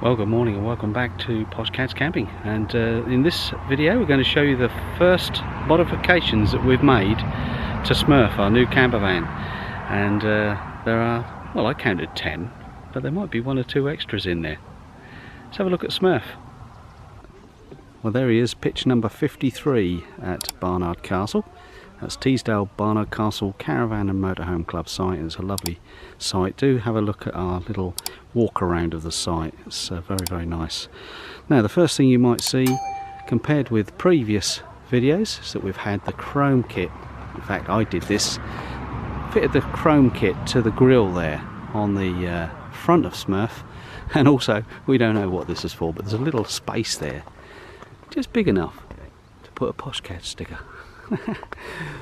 Well, good morning and welcome back to Posh Cats Camping, and in this video we're going to show you the first modifications that we've made to Smirf, our new campervan. And there are, well, I counted 10, but there might be one or two extras in there. Let's have a look at Smirf. Well, there he is, pitch number 53 at Barnard Castle. That's Teesdale Barnard Castle Caravan and Motorhome Club site. It's a lovely site. Do have a look at our little walk around of the site. It's very nice. Now, the first thing you might see compared with previous videos is that we've had the chrome kit. In fact, I did this, fitted the chrome kit to the grille there on the front of Smirf, and also we don't know what this is for, but there's a little space there just big enough to put a Posh Cat sticker.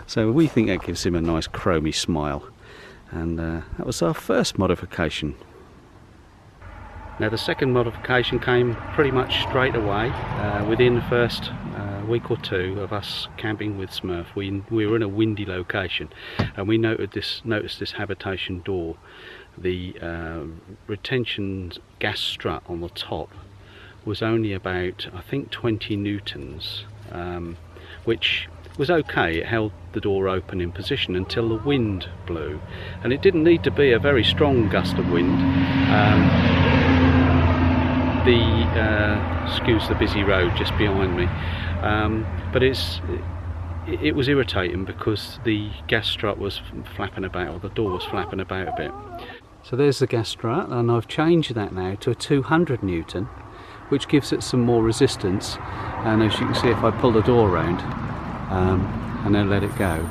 So we think that gives him a nice chromy smile, and that was our first modification. Now, the second modification came pretty much straight away within the first week or two of us camping with Smirf. We were in a windy location, and we noticed this habitation door. The retention gas strut on the top was only about, I think, 20 newtons, which was okay. It held the door open in position until the wind blew, and it didn't need to be a very strong gust of wind. Excuse the busy road just behind me, but it was irritating because the gas strut was flapping about, or the door was flapping about a bit. So there's the gas strut, and I've changed that now to a 200 Newton, which gives it some more resistance. And as you can see, if I pull the door around and then let it go,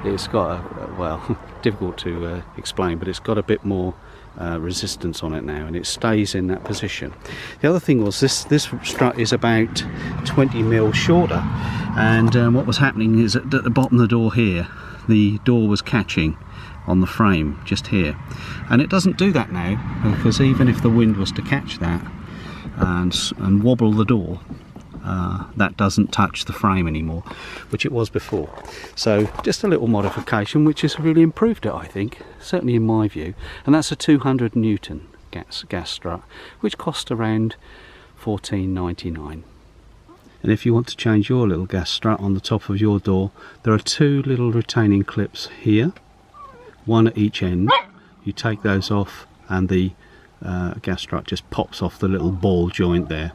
it's got a, well, difficult to explain, but it's got a bit more resistance on it now, and it stays in that position. The other thing was this strut is about 20 mil shorter, and what was happening is at the bottom of the door here, the door was catching on the frame just here, and it doesn't do that now, because even if the wind was to catch that and wobble the door, that doesn't touch the frame anymore, which it was before. So just a little modification which has really improved it, I think, certainly in my view. And that's a 200 Newton gas strut, which cost around $14.99. And if you want to change your little gas strut on the top of your door, there are two little retaining clips here, one at each end. You take those off and the gas strut just pops off the little ball joint there.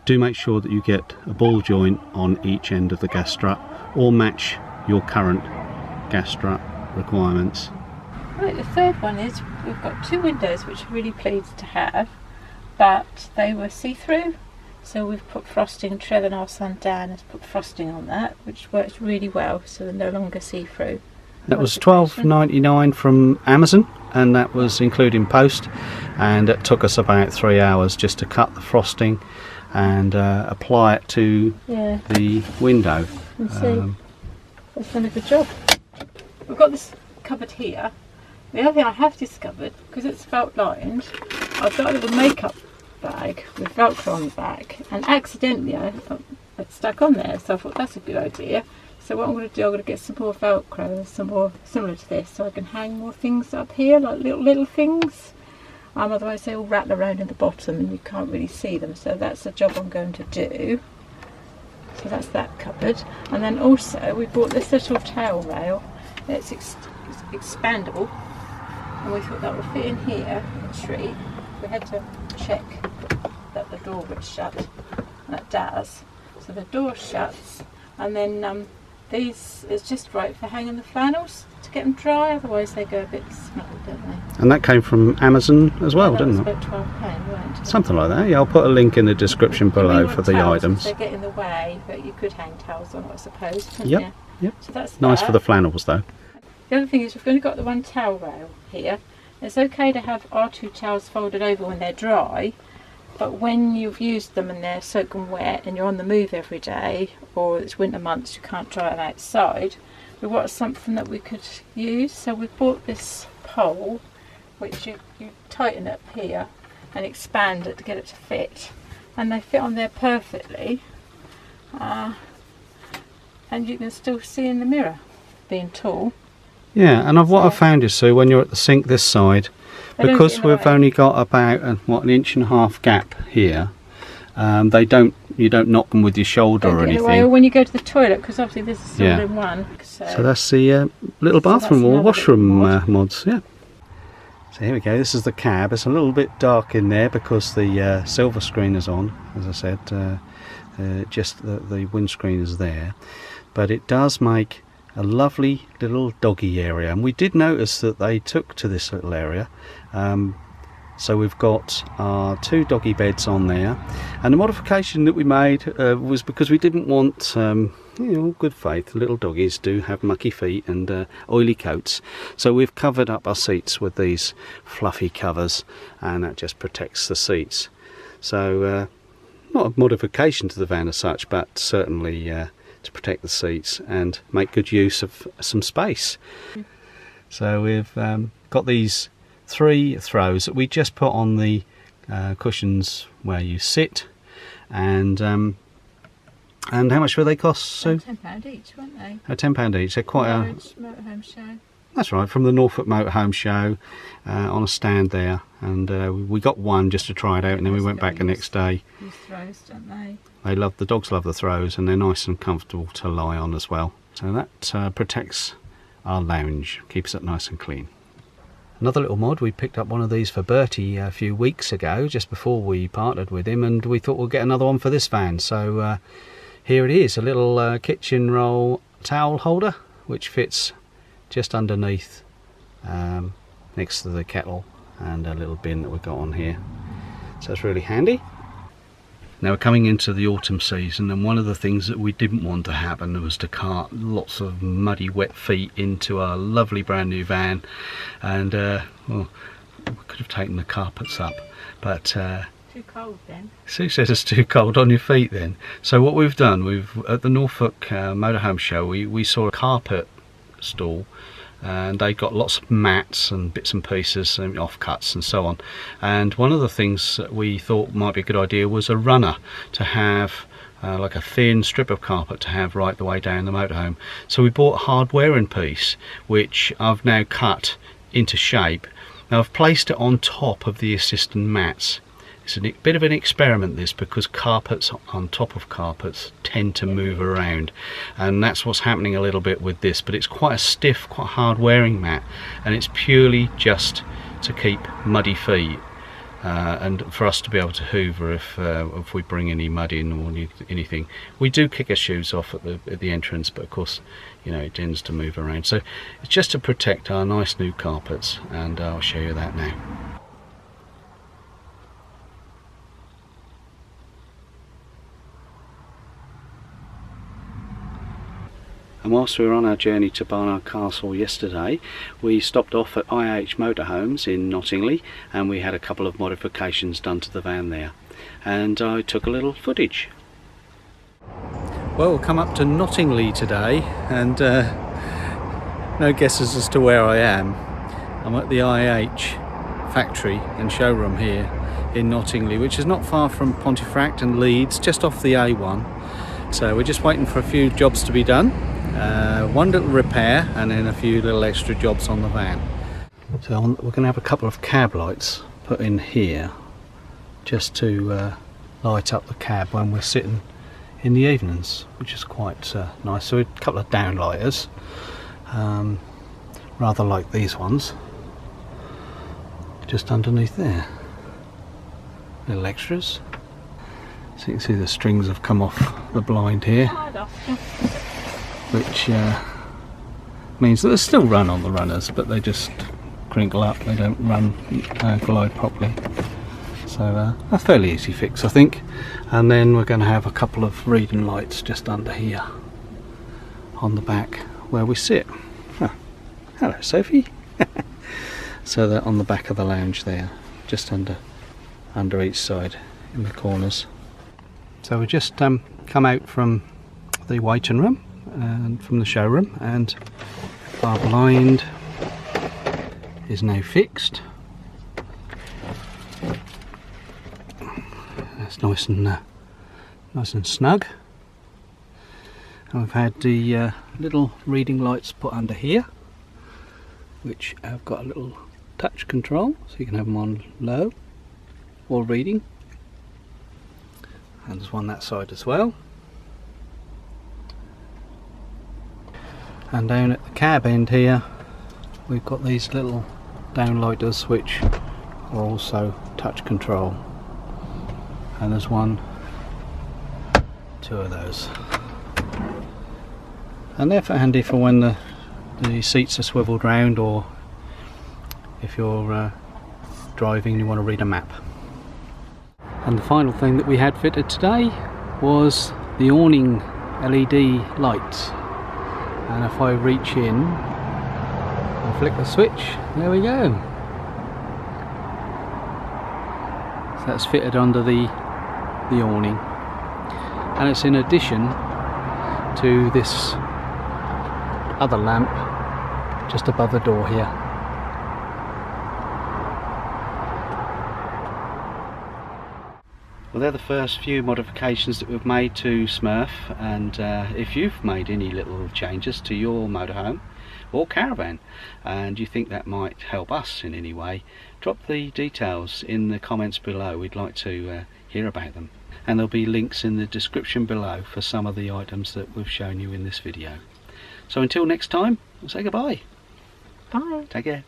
Do make sure that you get a ball joint on each end of the gas strut, or match your current gas strut requirements. Right, the third one is we've got two windows which we're really pleased to have, but they were see-through, so we've put frosting. Trevor and our son Dan has put frosting on that, which works really well, so they're no longer see-through. That was $12.99 from Amazon, and that was including post, and it took us about 3 hours just to cut the frosting and apply it to the window. And see, that's done a good job. We've got this cupboard here. The other thing I have discovered, because it's felt lined, I've got a little makeup bag with Velcro on the back, and accidentally it stuck on there, so I thought that's a good idea. So what I'm going to do, I'm going to get some more Velcro, some more similar to this, so I can hang more things up here, like little things. Otherwise they all rattle around in the bottom and you can't really see them, so that's the job I'm going to do. So that's that cupboard. And then also we bought this little towel rail. It's expandable, and we thought that would fit in here in the tree. We had to check that the door would shut, and it does. So the door shuts, and then these is just right for hanging the flannels to get them dry, otherwise they go a bit smutty, don't they? And that came from Amazon as well, didn't it? About £12, weren't it? Something like that. Yeah, I'll put a link in the description below for the items. They get in the way, but you could hang towels on it, I suppose, couldn't you? Yep. So that's nice for the flannels though. The other thing is we've only got the one towel rail here. It's okay to have our two towels folded over when they're dry, but when you've used them and they're soaking wet and you're on the move every day, or it's winter months, you can't dry them outside, we want something that we could use. So we bought this pole which you tighten up here and expand it to get it to fit, and they fit on there perfectly, and you can still see in the mirror, being tall. Yeah, and what I've found is, so when you're at the sink this side, because we've only got about an inch and a half gap here, you don't knock them with your shoulder or anything. Or when you go to the toilet, because obviously this is all in one. So that's the little bathroom or washroom mods. Yeah. So here we go. This is the cab. It's a little bit dark in there because the silver screen is on. As I said, just the windscreen is there, but it does make a lovely little doggy area, and we did notice that they took to this little area. So we've got our 2 doggy beds on there, and the modification that we made was because we didn't want, good faith, little doggies do have mucky feet and oily coats, so we've covered up our seats with these fluffy covers, and that just protects the seats. So not a modification to the van as such, but certainly to protect the seats and make good use of some space. So we've got these 3 throws that we just put on the cushions where you sit, and how much will they cost, Sue? £10 each, weren't they? £10 each. They're quite IH Motorhomes show. That's right, from the Norfolk Motorhomes show, on a stand there, and we got one just to try it out, and then we went back the next day. These throws, don't they? The dogs love the throws, and they're nice and comfortable to lie on as well. So that protects our lounge, keeps it nice and clean. Another little mod, we picked up one of these for Bertie a few weeks ago, just before we partnered with him, and we thought we'll get another one for this van. So here it is, a little kitchen roll towel holder, which fits just underneath, next to the kettle, and a little bin that we've got on here. So it's really handy. Now we're coming into the autumn season, and one of the things that we didn't want to happen was to cart lots of muddy wet feet into our lovely brand new van, and well, we could have taken the carpets up, but too cold then. Sue says it's too cold on your feet then. So what we've done, at the Norfolk Motorhome show, we saw a carpet stall, and they got lots of mats and bits and pieces and offcuts and so on, and one of the things that we thought might be a good idea was a runner to have, like a thin strip of carpet to have right the way down the motorhome. So we bought a hard wearing piece, which I've now cut into shape. Now I've placed it on top of the assistant mats. It's a bit of an experiment, this, because carpets on top of carpets tend to move around, and that's what's happening a little bit with this, but it's quite a stiff, quite hard wearing mat, and it's purely just to keep muddy feet, and for us to be able to hoover if we bring any mud in or anything. We do kick our shoes off at the entrance, but of course, you know, it tends to move around. So it's just to protect our nice new carpets, and I'll show you that now. And whilst we were on our journey to Barnard Castle yesterday, we stopped off at IH Motorhomes in Nottingley, and we had a couple of modifications done to the van there, and I took a little footage. Well, we'll come up to Nottingley today, and no guesses as to where I am. I'm at the IH factory and showroom here in Nottingley, which is not far from Pontefract and Leeds, just off the A1. So we're just waiting for a few jobs to be done. One little repair and then a few little extra jobs on the van. So we're going to have a couple of cab lights put in here just to light up the cab when we're sitting in the evenings, which is quite nice. So a couple of downlighters, rather like these ones, just underneath there. Little extras. So you can see the strings have come off the blind here, which means that they still run on the runners, but they just crinkle up, they don't run glide properly. So a fairly easy fix, I think. And then we're going to have a couple of reading lights just under here on the back where we sit. Oh, hello Sophie. So they're on the back of the lounge there, just under each side in the corners. So we just come out from the waiting room and from the showroom, and our blind is now fixed. That's nice and snug. And we've had the little reading lights put under here, which have got a little touch control, so you can have them on low or reading. And there's one that side as well. And down at the cab end here we've got these little downlighters which are also touch control, and there's two of those, and they're handy for when the seats are swiveled round, or if you're driving and you want to read a map. And the final thing that we had fitted today was the Awning LED lights, and if I reach in and flick the switch, there we go. So that's fitted under the awning, and it's in addition to this other lamp just above the door here. Well, they're the first few modifications that we've made to Smirf, and if you've made any little changes to your motorhome or caravan and you think that might help us in any way, drop the details in the comments below. We'd like to hear about them, and there'll be links in the description below for some of the items that we've shown you in this video. So until next time, we'll say goodbye. Bye. Take care.